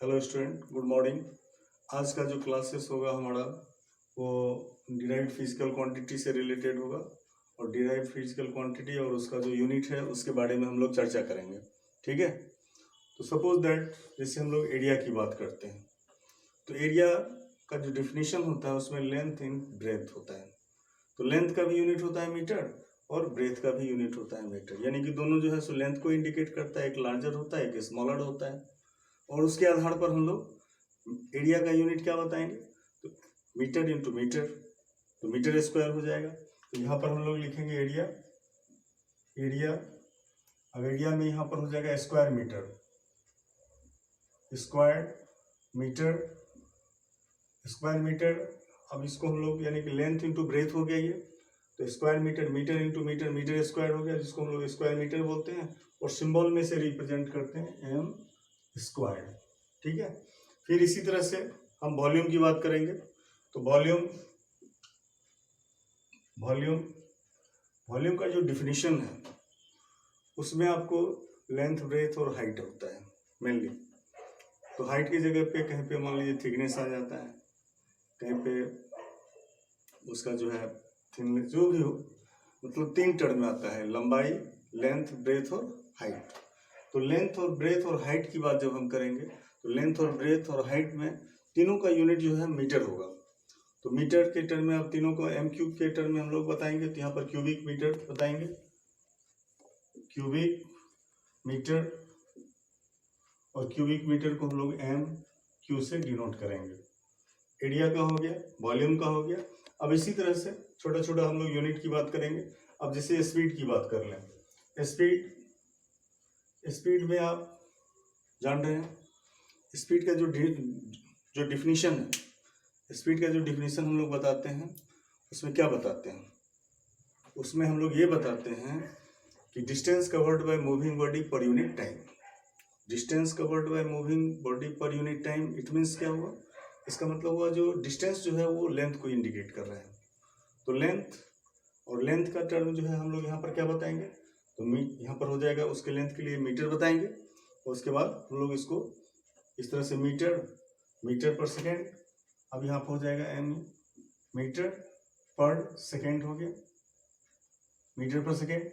Hello student, good morning. आज का जो क्लासेस होगा हमारा वो डिराइव्ड फिजिकल क्वांटिटी से रिलेटेड होगा और डिराइव्ड फिजिकल क्वांटिटी और उसका जो यूनिट है उसके बारे में हम लोग चर्चा करेंगे। ठीक है, तो सपोज दैट जैसे हम लोग एरिया की बात करते हैं तो एरिया का जो डिफिनीशन होता है उसमें लेंथ इन ब्रेथ होता है। तो लेंथ का भी यूनिट होता है मीटर और ब्रेथ का भी यूनिट होता है मीटर, यानी कि दोनों जो है सो लेंथ को इंडिकेट करता है। एक लार्जर होता है, एक स्मॉलर होता है और उसके आधार पर हम लोग एरिया का यूनिट क्या बताएंगे, तो मीटर इंटू मीटर, तो मीटर स्क्वायर हो जाएगा। तो यहाँ पर हम लोग लिखेंगे एरिया, अब एरिया में यहाँ पर हो जाएगा स्क्वायर मीटर, स्क्वायर मीटर। अब इसको हम लोग यानी कि लेंथ इंटू ब्रेथ हो गया ये, तो square metre, metre into metre, metre square हो गया, जिसको हम लोग स्क्वायर मीटर बोलते हैं और सिंबल में से रिप्रेजेंट करते हैं एम स्क्वायर। ठीक है, फिर इसी तरह से हम वॉल्यूम की बात करेंगे। तो वॉल्यूम का जो डिफिनीशन है उसमें आपको लेंथ, ब्रेथ और हाइट होता है मेनली। तो हाइट की जगह पे कहीं पे मान लीजिए थिकनेस आ जाता है, कहीं पे उसका जो है थिकनेस जो भी हो, मतलब 3 टर्म में आता है, लंबाई, लेंथ, ब्रेथ और हाइट। तो लेंथ और ब्रेथ और हाइट की बात जब हम करेंगे तो लेंथ और ब्रेथ और हाइट में तीनों का यूनिट जो है मीटर होगा। तो मीटर के टर्म में अब तीनों को एम क्यूब के टर्म में हम लोग बताएंगे, तो यहाँ पर क्यूबिक मीटर बताएंगे, क्यूबिक मीटर, और क्यूबिक मीटर को हम लोग एम क्यू से डिनोट करेंगे। एरिया का हो गया, वॉल्यूम का हो गया। अब इसी तरह से छोटा छोटा हम लोग यूनिट की बात करेंगे। अब जैसे स्पीड की बात कर लें, स्पीड में आप जान रहे हैं स्पीड का जो डिफिनीशन है, स्पीड का जो डिफिनीशन हम लोग बताते हैं उसमें क्या बताते हैं, उसमें हम लोग ये बताते हैं कि distance covered by moving body per unit time. Distance covered by moving body per unit time, it means क्या हुआ, इसका मतलब हुआ जो डिस्टेंस जो है वो लेंथ को इंडिकेट कर रहा है। तो लेंथ और लेंथ का टर्म जो है हम लोग यहाँ पर क्या बताएंगे, तो यहाँ पर हो जाएगा, उसके लेंथ के लिए मीटर बताएंगे और उसके बाद हम लोग इसको इस तरह से मीटर पर सेकेंड। अब यहाँ पर हो जाएगा एम मीटर पर सेकेंड हो गया, मीटर पर सेकेंड।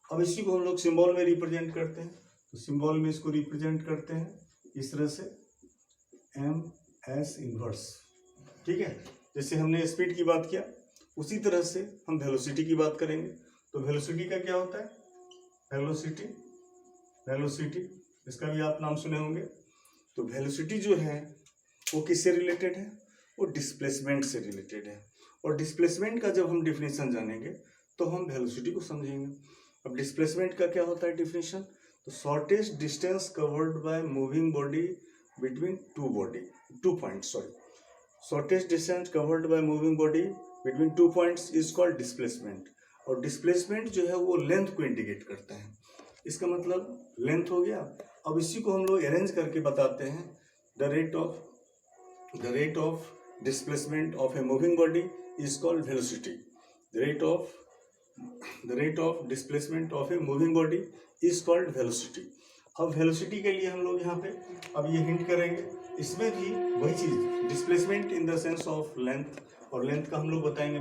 अब इसी को हम लोग सिंबल में रिप्रेजेंट करते हैं, तो सिंबल में इसको रिप्रेजेंट करते हैं इस तरह से एम एस इनवर्स। ठीक है, जैसे हमने स्पीड की बात किया उसी तरह से हम वेलोसिटी की बात करेंगे। तो वेलोसिटी का क्या होता है, वेलोसिटी इसका भी आप नाम सुने होंगे। तो वेलोसिटी जो है वो किससे रिलेटेड है, वो डिस्प्लेसमेंट से रिलेटेड है। और डिस्प्लेसमेंट का जब हम डिफिनेशन जानेंगे तो हम वेलोसिटी को समझेंगे। अब डिस्प्लेसमेंट का क्या होता है डिफिनेशन, तो shortest distance covered by moving body between two points, shortest distance covered by moving body between 2 points is called displacement. और डिस्प्लेसमेंट जो है वो लेंथ को इंडिकेट करता है, इसका मतलब लेंथ हो गया। अब इसी को हम लोग अरेंज करके बताते हैं, the rate of displacement of a moving body is called velocity. The rate of displacement of a moving body is called velocity. अब वेलोसिटी के लिए हम लोग यहाँ पे अब ये हिंट करेंगे, इसमें भी वही चीज, displacement in the sense of length, और लेंथ का हम लोग बताएंगे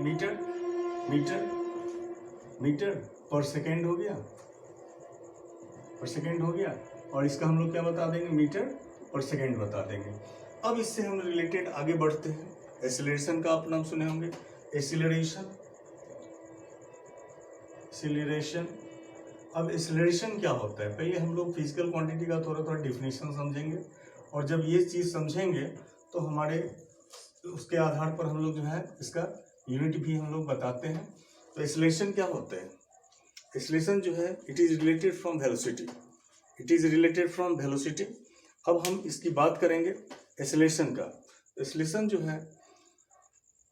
मीटर पर सेकेंड हो गया, और इसका हम लोग क्या बता देंगे, मीटर पर सेकेंड बता देंगे। अब इससे हम रिलेटेड आगे बढ़ते हैं, एक्सीलरेशन का आप नाम सुने होंगे, एक्सीलरेशन। अब एक्सीलरेशन क्या होता है, पहले हम लोग फिजिकल क्वांटिटी का थोड़ा डिफिनेशन समझेंगे, और जब ये चीज़ समझेंगे तो हमारे उसके आधार पर हम लोग जो है इसका यूनिट भी हम लोग बताते हैं। तो एक्सीलरेशन क्या होता है, एक्सीलरेशन जो है it is related from velocity. अब हम इसकी बात करेंगे एक्सीलरेशन का। एक्सीलरेशन जो है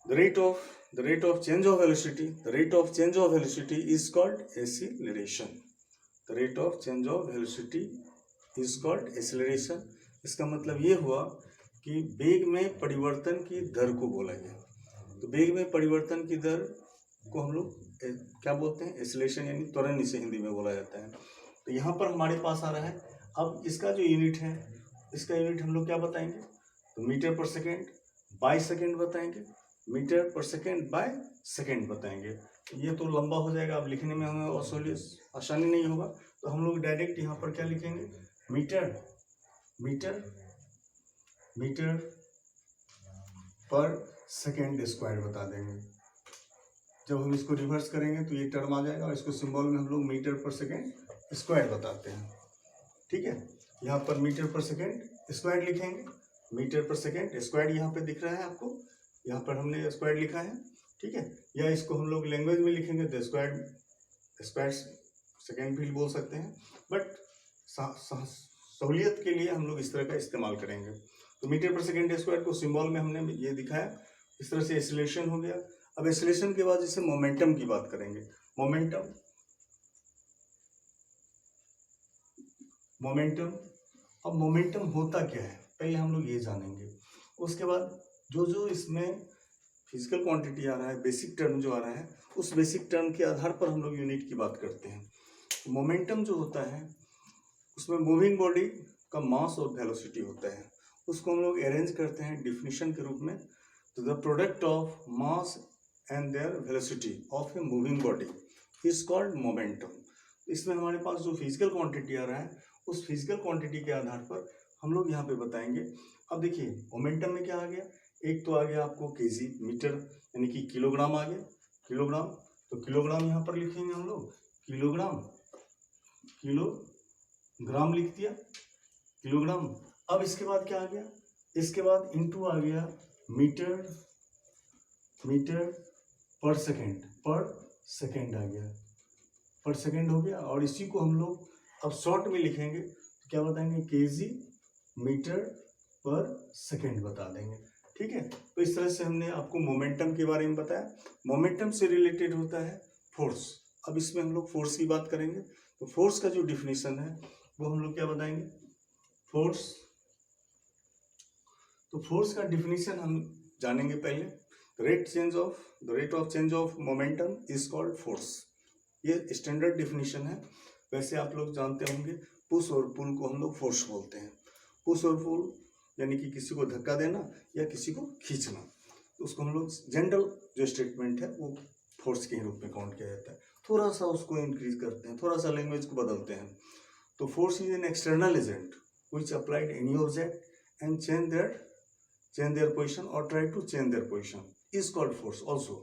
the rate of change of velocity is called acceleration. The rate of change of velocity is called acceleration. इसका मतलब ये हुआ कि वेग में परिवर्तन की दर को बोला गया। तो वेग में परिवर्तन की दर को हम लोग क्या बोलते हैं, एक्सीलरेशन, यानी त्वरण इसे हिंदी में बोला जाता है। तो यहाँ पर हमारे पास आ रहा है, अब इसका जो यूनिट है इसका यूनिट हम लोग क्या बताएंगे, तो metre per second by second बताएंगे, metre per second by second बताएंगे। ये तो लंबा हो जाएगा, अब लिखने में हमें आसानी नहीं होगा, तो हम लोग डायरेक्ट यहाँ पर क्या लिखेंगे, metre metre metre per second square बता देंगे। जब हम इसको रिवर्स करेंगे तो ये टर्म आ जाएगा और इसको सिंबल में हम लोग मीटर पर सेकेंड स्क्वायर बताते हैं। ठीक है, यहाँ पर मीटर पर सेकेंड स्क्वायर लिखेंगे, मीटर पर सेकेंड स्क्वायर यहाँ पे दिख रहा है आपको, यहाँ पर हमने स्क्वायर लिखा है। ठीक है, या इसको हम लोग लैंग्वेज में लिखेंगे तो स्क्वायर सेकेंड भी बोल सकते हैं, बट सहूलियत के लिए हम लोग इस तरह का इस्तेमाल करेंगे। तो मीटर पर सेकेंड स्क्वायर को सिंबल में हमने ये दिखाया, इस तरह से एक्सीलरेशन हो गया। अब एक्सीलरेशन के बाद जैसे मोमेंटम की बात करेंगे, मोमेंटम अब मोमेंटम होता क्या है पहले हम लोग ये जानेंगे, उसके बाद जो इसमें फिजिकल क्वांटिटी आ रहा है, बेसिक टर्म जो आ रहा है, उस बेसिक टर्म के आधार पर हम लोग यूनिट की बात करते हैं। मोमेंटम जो होता है उसमें मूविंग बॉडी का मास और वेलोसिटी होता है, उसको हम लोग अरेंज करते हैं डिफिनीशन के रूप में, तो the product of mass and there velocity of a moving body is called momentum. इसमें हमारे पास जो फिजिकल क्वांटिटी आ रहा है उस फिजिकल क्वांटिटी के आधार पर हम लोग यहाँ पे बताएंगे। अब देखिए मोमेंटम में क्या आ गया, एक तो आ गया आपको केजी, मीटर यानी कि किलोग्राम आ गया, किलोग्राम, तो किलोग्राम यहाँ पर लिखेंगे हम लोग, किलोग्राम लिख दिया, किलोग्राम। अब इसके बाद क्या आ गया, इसके बाद इनटू आ गया मीटर पर सेकेंड आ गया, पर सेकेंड हो गया, और इसी को हम लोग अब शॉर्ट में लिखेंगे तो क्या बताएंगे, केजी मीटर पर सेकेंड बता देंगे। ठीक है, तो इस तरह से हमने आपको मोमेंटम के बारे में बताया। मोमेंटम से रिलेटेड होता है फोर्स। अब इसमें हम लोग फोर्स की बात करेंगे, तो फोर्स का जो डिफिनीशन है वो हम लोग क्या बताएंगे, फोर्स। तो फोर्स का डिफिनीशन हम जानेंगे पहले, the rate of change of momentum is called force. ये स्टैंडर्ड डिफिनीशन है, वैसे आप लोग जानते होंगे पुश और पुल को हम लोग फोर्स बोलते हैं। पुश और पुल यानी कि किसी को धक्का देना या किसी को खींचना, तो उसको हम लोग जनरल जो स्टेटमेंट है वो फोर्स के रूप में काउंट किया जाता है। थोड़ा सा उसको इंक्रीज करते हैं, थोड़ा सा लैंग्वेज को बदलते हैं, तो force is an external agent which applied any object and change their position और try to change their position is called force also.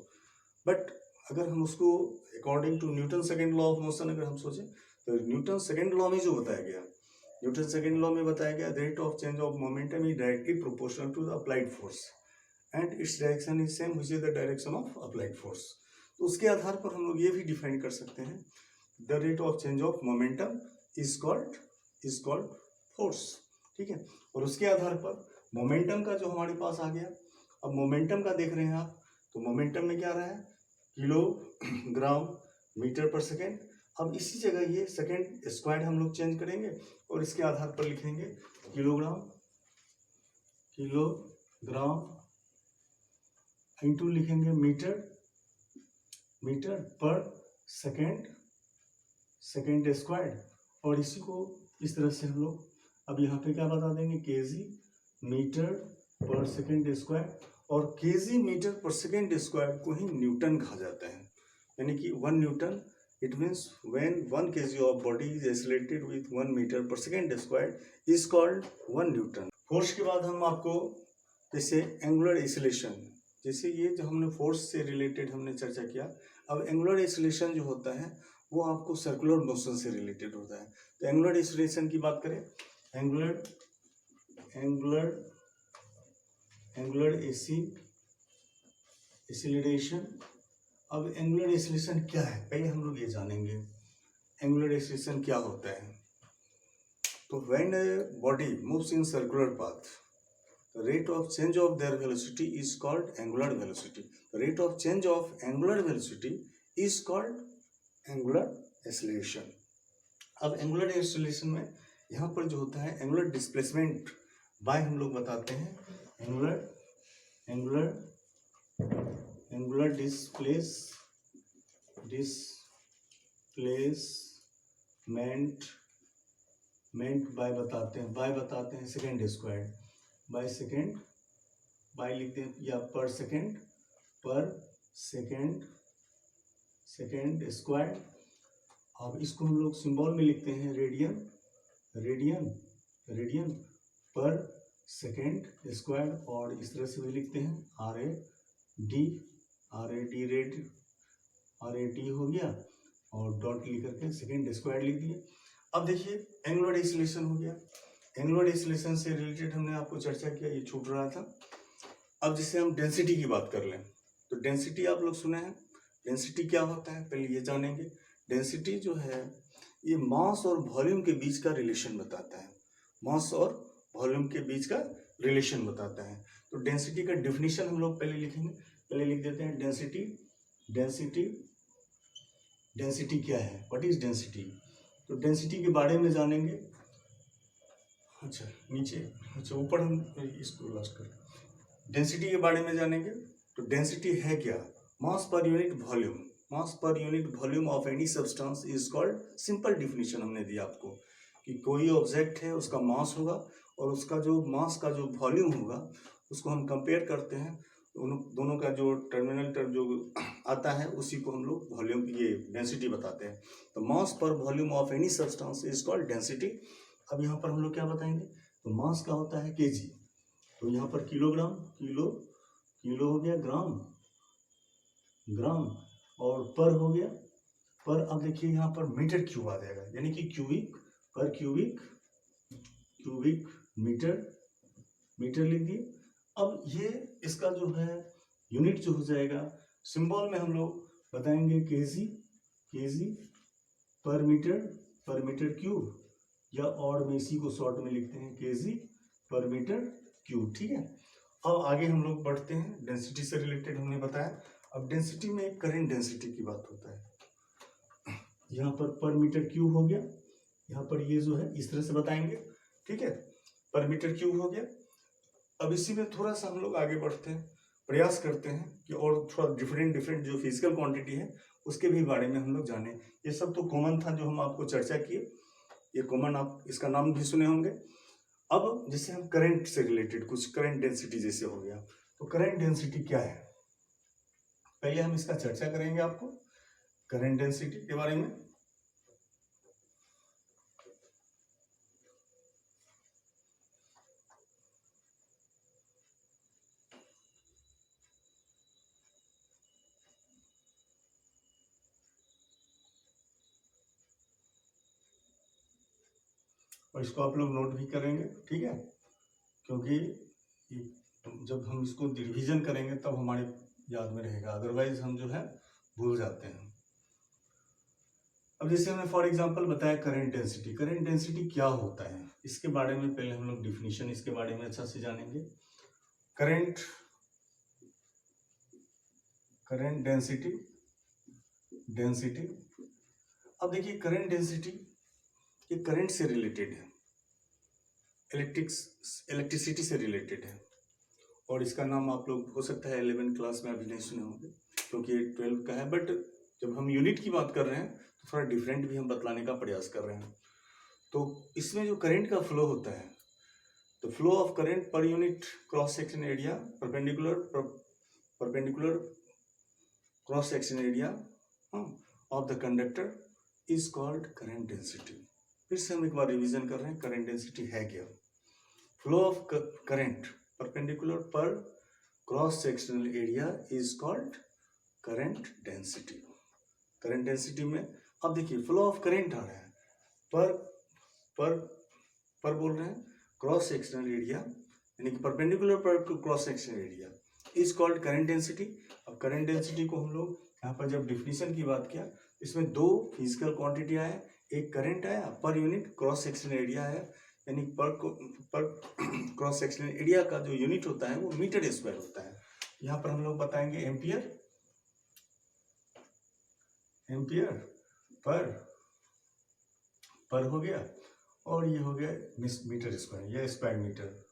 But अगर हम उसको according to Newton second law of motion अगर हम सोचें, तो न्यूटन सेकेंड लॉ में जो बताया गया, न्यूटन सेकेंड लॉ में बताया गया rate of change of momentum is directly proportional to the applied force and its direction is same which is the direction of applied force. तो उसके आधार पर हम लोग ये भी डिफाइन कर सकते हैं, the rate of change of momentum is called force. ठीक है, और उसके आधार पर मोमेंटम का जो हमारे पास आ गया, अब मोमेंटम का देख रहे हैं आप, तो मोमेंटम में क्या रहा है, किलोग्राम मीटर पर सेकेंड। अब इसी जगह ये सेकेंड स्क्वायर हम लोग चेंज करेंगे और इसके आधार पर लिखेंगे किलोग्राम इंटू लिखेंगे मीटर पर सेकेंड स्क्वायर, और इसी को इस तरह से हम लोग अब यहाँ पे क्या बता देंगे, KG meter per second square, और KG meter per second square को ही न्यूटन कहा जाता है, यानी कि 1 Newton. It means when 1 kg of body is accelerated with 1 meter per second square is called 1 Newton. Force के बाद हम आपको जैसे एंगुलर एक्सीलरेशन, जैसे ये जो हमने फोर्स से रिलेटेड हमने चर्चा किया, अब एंगुलर एक्सीलरेशन जो होता है वो आपको सर्कुलर मोशन से रिलेटेड होता है। तो एंगुलर एक्सीलरेशन की बात करें, एंगुलर एक्सीलरेशन। अब एंगुलर एक्सीलरेशन क्या है पहले हम लोग ये जानेंगे, एंगुलर एक्सीलरेशन क्या होता है। तो when a body moves in circular path, the rate of change of their velocity is called angular velocity. The rate of change of angular velocity is called angular acceleration. अब angular acceleration में यहाँ पर जो होता है angular displacement bye हम लोग बताते हैं एंगुलर डिस्प्लेसमेंट मेंट बाय बताते हैं second square, by second, by लिखते हैं या पर सेकेंड स्क्वायर। अब इसको हम लोग सिंबल में लिखते हैं रेडियन पर सेकेंड स्क्वायर, और इस तरह से भी लिखते हैं RAD हो गया, और डॉट लिख करके सेकेंड स्क्वायर लिख दिए। अब देखिए एंगुलर डिसलेशन हो गया। एंगुलर डिसलेशन से रिलेटेड हमने आपको चर्चा किया, ये छूट रहा था। अब जिससे हम डेंसिटी की बात कर लें, तो डेंसिटी आप लोग सुने हैं, डेंसिटी क्या होता है पहले ये जानेंगे। डेंसिटी जो है ये मास और वॉल्यूम के बीच का रिलेशन बताता है, मास और वॉल्यूम के बीच का रिलेशन बताता है। तो डेंसिटी का डिफिनीशन हम लोग पहले लिखेंगे, पहले लिख देते हैं डेंसिटी क्या है, व्हाट इज डेंसिटी। तो डेंसिटी के बारे में जानेंगे। अच्छा ऊपर हम इसको लास्ट कर, डेंसिटी के बारे में जानेंगे। तो डेंसिटी है क्या, mass per unit volume of any substance is called, simple definition हमने दिया आपको कि कोई ऑब्जेक्ट है उसका मास होगा और उसका जो मास का जो वॉल्यूम होगा उसको हम कंपेयर करते हैं, उन दोनों का जो टर्मिनल टर्म जो आता है उसी को हम लोग वॉल्यूम, ये डेंसिटी बताते हैं। तो मास पर volume of any substance is called density. अब यहाँ पर हम लोग क्या बताएंगे, तो मास का होता है केजी, तो यहाँ पर किलोग्राम, किलो हो गया, ग्राम, और पर हो गया पर। अब देखिए यहाँ पर मीटर क्यूब आ जाएगा, यानी कि क्यूबिक मीटर लिख दिए। अब ये इसका जो है यूनिट जो हो जाएगा, सिंबल में हम लोग बताएंगे केजी पर मीटर क्यूब, या और में इसी को शॉर्ट में लिखते हैं केजी पर मीटर क्यूब, ठीक है। अब आगे हम लोग बढ़ते हैं, डेंसिटी से रिलेटेड हमने बताया। अब डेंसिटी में करंट डेंसिटी की बात होता है, यहाँ पर मीटर क्यूब हो गया, यहाँ पर ये जो है इस तरह से बताएंगे, ठीक है, पर मीटर क्यूब हो गया। अब इसी में थोड़ा सा हम लोग आगे बढ़ते हैं, प्रयास करते हैं कि और थोड़ा डिफरेंट जो फिजिकल क्वांटिटी है उसके भी बारे में हम लोग जाने। ये सब तो कॉमन था जो हम आपको चर्चा किए, ये कॉमन, आप इसका नाम भी सुने होंगे। अब जैसे हम करंट से रिलेटेड कुछ करंट डेंसिटी जैसे हो गया, तो करंट डेंसिटी क्या है पहले हम इसका चर्चा करेंगे आपको करंट डेंसिटी के बारे में। और इसको आप लोग नोट भी करेंगे, ठीक है, क्योंकि जब हम इसको रिवीजन करेंगे तब हमारे याद में रहेगा, अदरवाइज हम जो है भूल जाते हैं। अब जैसे हमने फॉर एग्जांपल बताया करंट डेंसिटी क्या होता है, इसके बारे में पहले हम लोग डिफिनीशन इसके बारे में अच्छा से जानेंगे। Current density. अब देखिए करंट डेंसिटी ये करंट से रिलेटेड है, इलेक्ट्रिसिटी से रिलेटेड है, और इसका नाम आप लोग हो सकता है 11th क्लास में अभी नहीं सुने होंगे क्योंकि 12th का है, बट जब हम यूनिट की बात कर रहे हैं तो थोड़ा डिफरेंट भी हम बतलाने का प्रयास कर रहे हैं। तो इसमें जो करंट का फ्लो होता है, तो flow of current per unit cross section area perpendicular cross section area of the conductor is called current density. फिर से हम एक बार रिवीजन कर रहे हैं, करंट डेंसिटी है क्या, फ्लो ऑफ करंट परपेंडिकुलर पर cross sectional area is called current density. Current density में अब देखिए फ्लो ऑफ करंट आ रहा है, पर बोल रहे हैं, क्रॉस सेक्शनल एरिया यानी कि परपेंडिकुलर पर cross sectional area is called current density. अब करंट डेंसिटी को हम लोग यहाँ पर जब डिफिनीशन की बात किया, इसमें दो फिजिकल क्वांटिटी आया, एक करंट आया, per unit cross sectional area है, यानी पर क्रॉस सेक्शनल एरिया का जो यूनिट होता है वो मीटर स्क्वायर होता है। यहाँ पर हम लोग बताएंगे एम्पियर पर हो गया, और ये हो गया मीटर स्क्वायर, ये स्क्वायर मीटर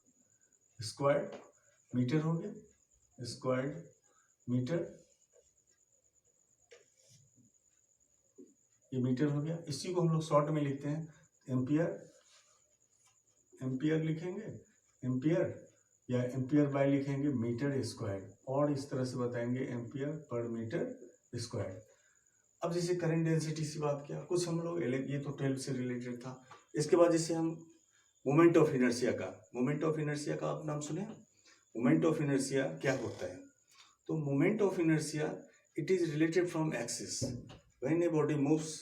हो गया, स्क्वायर मीटर, ये मीटर हो गया। इसी को हम लोग शॉर्ट में लिखते हैं एम्पियर एम्पियर लिखेंगे, एम्पियर, या एम्पियर बाय लिखेंगे मीटर स्क्वायर, और इस तरह से बताएंगे एम्पियर पर मीटर स्क्वायर। अब जैसे करंट डेंसिटी से बात किया, कुछ हम लोग ये तो 12 से रिलेटेड था। इसके बाद जैसे हम मोमेंट ऑफ इनर्शिया का, मोमेंट ऑफ इनर्शिया का आप नाम सुने? मोमेंट ऑफ इनर्शिया क्या होता है? तो moment of inertia it is related from axis. When a body moves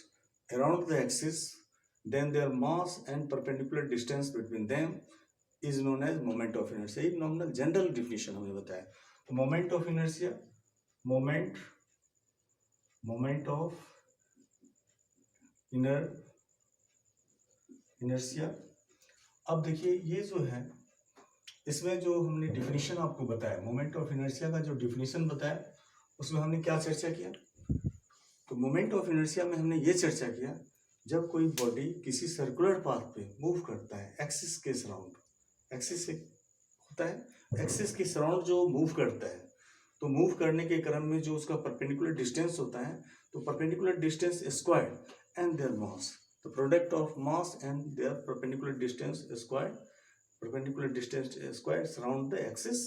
around the axis then their mass and perpendicular distance between them is known as moment of inertia। एक normal general definition हमें बताया। तो moment of inertia, moment of inertia. अब देखिए ये जो है, इसमें जो हमने डिफिनेशन आपको बताया, मोमेंट ऑफ इनर्शिया का जो डिफिनेशन बताया, उसमें हमने क्या चर्चा किया? तो मोमेंट ऑफ इनर्शिया में हमने ये चर्चा किया, जब कोई बॉडी किसी सर्कुलर पाथ पे मूव करता है एक्सिस के सराउंड, एक्सिस से होता है, एक्सिस के सराउंड जो मूव करता है, तो मूव करने के क्रम में जो उसका परपेंडिकुलर डिस्टेंस होता है, तो perpendicular distance squared and their mass, तो product of mass and their perpendicular distance squared, perpendicular distance squared surround the axis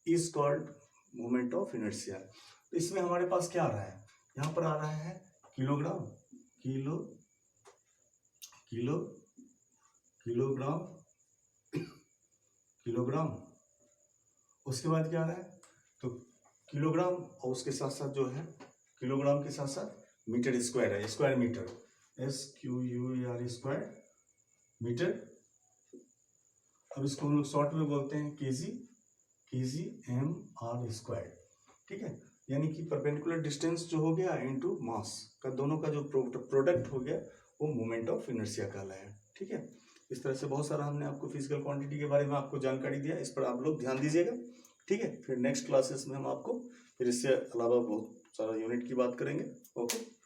is called moment of inertia. तो इसमें हमारे पास क्या आ रहा है? यहाँ पर आ रहा है किलोग्राम, किलोग्राम। उसके बाद क्या आ रहा है? तो किलोग्राम, और उसके साथ साथ जो है किलोग्राम के साथ साथ मीटर स्क्वायर है, square metre, SQUAR square metre. अब इसको हम लोग शॉर्ट में बोलते हैं KGM/R स्क्वायर। ठीक है, यानी कि परपेंडिकुलर डिस्टेंस जो हो गया इनटू मास का, दोनों का जो प्रोडक्ट हो गया वो मोमेंट ऑफ इनर्शिया कहलाया। ठीक है, इस तरह से बहुत सारा हमने आपको फिजिकल क्वांटिटी के बारे में आपको जानकारी दिया, इस पर आप लोग ध्यान दीजिएगा। ठीक है, फिर नेक्स्ट क्लासेस में हम आपको फिर इससे अलावा बहुत सारा यूनिट की बात करेंगे। ओके।